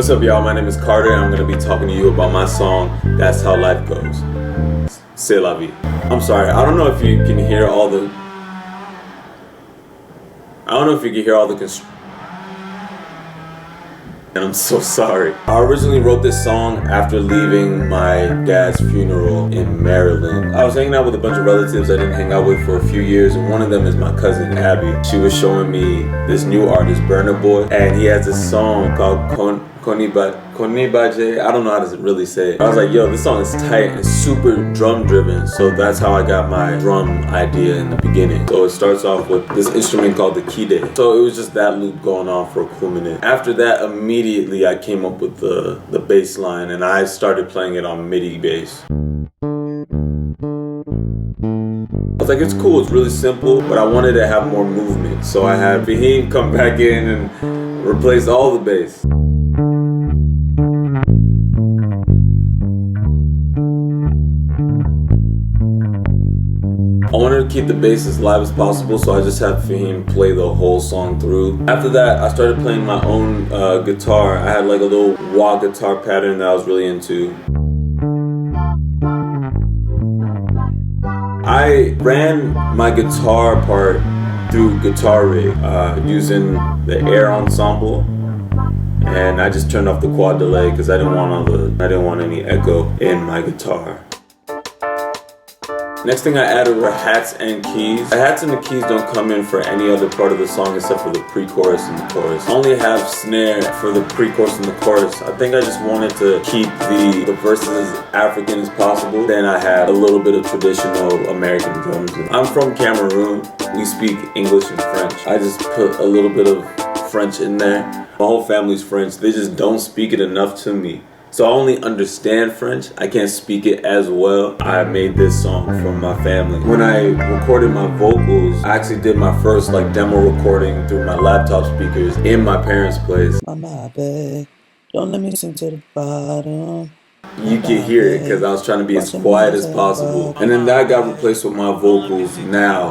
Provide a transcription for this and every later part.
What's up, y'all? My name is Carter, and I'm going to be talking to you about my song, That's How Life Goes. C'est la vie. I'm sorry, I don't know if you can hear all the... And I'm so sorry. I originally wrote this song after leaving my dad's funeral in Maryland. I was hanging out with a bunch of relatives I didn't hang out with for a few years, and one of them is my cousin Abby. She was showing me this new artist, Burna Boy, and he has this song called Konibaje. I don't know how to really say it. I was like, yo, this song is tight and super drum driven, so that's how I got my drum idea in the beginning. So it starts off with this instrument called the kide. So it was just that loop going on for a cool minute. After that, immediately I came up with the bass line, and I started playing it on MIDI bass. I was like, it's cool, it's really simple, but I wanted to have more movement. So I had Fahim come back in and replace all the bass. I wanted to keep the bass as live as possible, so I just had Fahim play the whole song through. After that, I started playing my own guitar. I had like a little wah guitar pattern that I was really into. I ran my guitar part through Guitar Rig using the Air Ensemble, and I just turned off the quad delay because I didn't want any echo in my guitar. Next thing I added were hats and keys. The hats and the keys don't come in for any other part of the song except for the pre-chorus and the chorus. I only have snare for the pre-chorus and the chorus. I think I just wanted to keep the verses as African as possible. Then I had a little bit of traditional American drums. I'm from Cameroon. We speak English and French. I just put a little bit of French in there. My whole family's French. They just don't speak it enough to me. So I only understand French, I can't speak it as well. I made this song from my family. When I recorded my vocals, I actually did my first demo recording through my laptop speakers in my parents' place. Mama, babe, don't let me sing to the bottom. You can hear it because I was trying to be as quiet as possible. And then that got replaced with my vocals now.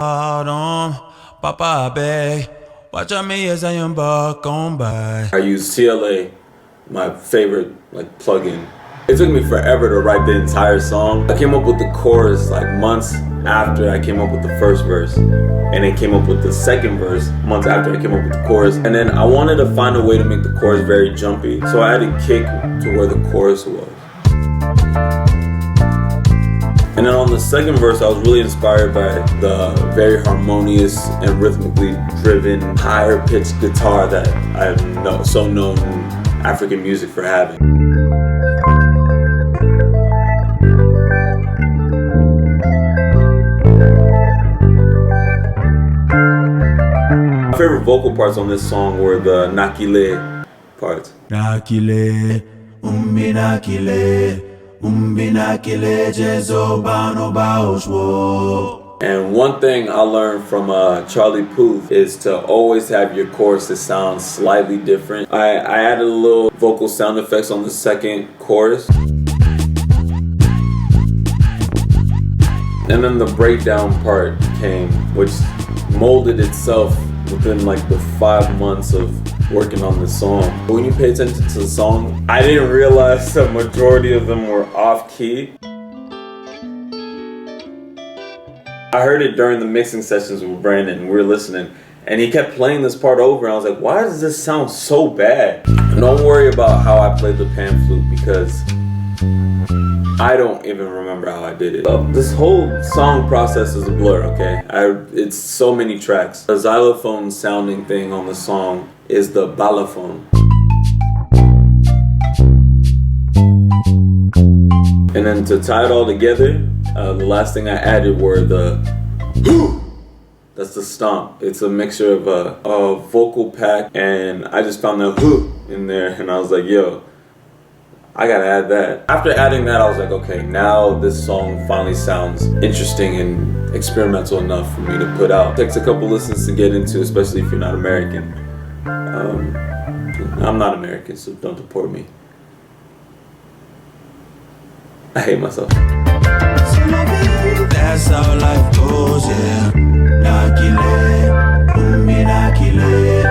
I use CLA, my favorite plugin. It took me forever to write the entire song. I came up with the chorus months after I came up with the first verse, and then came up with the second verse months after I came up with the chorus. And then I wanted to find a way to make the chorus very jumpy, so I added kick to where the chorus was. And then on the second verse, I was really inspired by the very harmonious and rhythmically driven, higher pitched guitar that I'm so known in African music for having. My favorite vocal parts on this song were the nakile parts. Nakile, nakile, nakile, jezo bano baoshwo. And one thing I learned from Charlie Puth is to always have your choruses sound slightly different. I added a little vocal sound effects on the second chorus. And then the breakdown part came, which molded itself within the 5 months of working on the song. But when you pay attention to the song, I didn't realize the majority of them were off key. I heard it during the mixing sessions with Brandon. We were listening, and he kept playing this part over, and I was like, why does this sound so bad? And don't worry about how I played the pan flute, because I don't even remember how I did it. This whole song process is a blur, okay? It's so many tracks. The xylophone sounding thing on the song is the balafone. And then to tie it all together, the last thing I added were the that's the stomp. It's a mixture of a vocal pack, and I just found the in there, and I was like, yo, I gotta add that. After adding that, I was like, okay, now this song finally sounds interesting and experimental enough for me to put out. It takes a couple listens to get into, especially if you're not American. I'm not American, so don't deport me. I hate myself. That's how life goes, yeah. Nakile, nakile,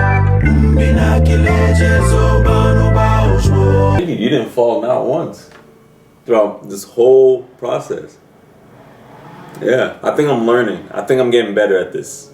nakile, jezo bano baoshwo. You didn't fall not once throughout this whole process. Yeah, I think I'm learning. I think I'm getting better at this.